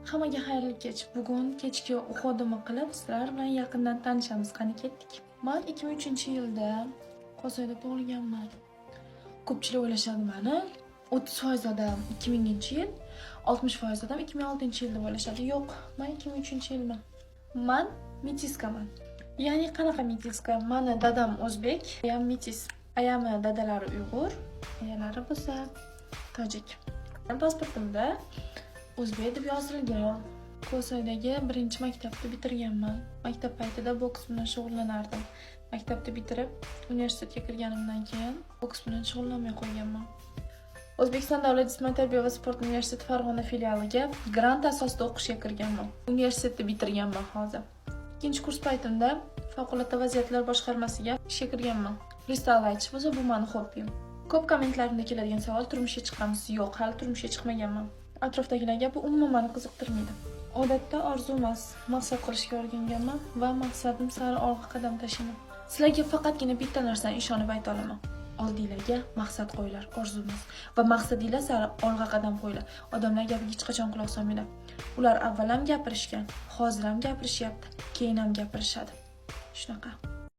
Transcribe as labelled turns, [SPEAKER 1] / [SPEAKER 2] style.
[SPEAKER 1] Hammaga xayrli kech. Bugun kechki uxudimni qilib, sizlar bilan yaqindan tanishamiz. Qani ketdik. Men 2003-yilda Qo'soyda tug'ilganman. Ko'pchilik o'ylashadi meni 30% odam 2000-yil, 60% odam 2006-yil deb o'ylashadi. Yo'q, men 2003-yilman. Men metiskaman. Ya'ni qanaqa metiska? Meni dadam o'zbek, ham metis. Ayami dadalari Uyg'ur, ayalari bo'lsa tojik. Pasportimda o'zbek deb yozilgan. Qo'soydagi 1-maktabni bitirganman. Maktab paytida boks bilan shug'ullanardim. Maktabni bitirib, universitetga kirganimdan keyin boks bilan shug'ullanmay qo'yganman. O'zbekiston davlat jismoniy tarbiya va sport universiteti Farg'ona filialiga grant asosida o'qishga kirganman. Universitetni bitirganman hozir. Ikkinchi kurs paytimda favqulodda vaziyatlar boshqarmasiga ishga kirganman. Freestyle aytish bo'lsa, bu meni hobbim. Ko'p kommentlarimda keladigan savol: turmushga chiqqansiz? Yo'q, hali turmushga chiqmaganman. Atrofdagilarga bu umuman meni qiziqtirmaydi. Odatda orzu emas, maqsad qilishga o'rganganman va maqsadim sari olg'a qadam tashlayman. Sizlarga faqatgina bitta narsani ishonib ayta olaman. Oldinglarga maqsad qo'yinglar, orzu emas. Va maqsadinglar sari olg'a qadam qo'yinglar. Odamlar gapiga hech qachon quloq solmanglar. Ular avval ham gapirishgan, hozir ham gapirishyapti, keyin ham gapirishadi. Shunaqa.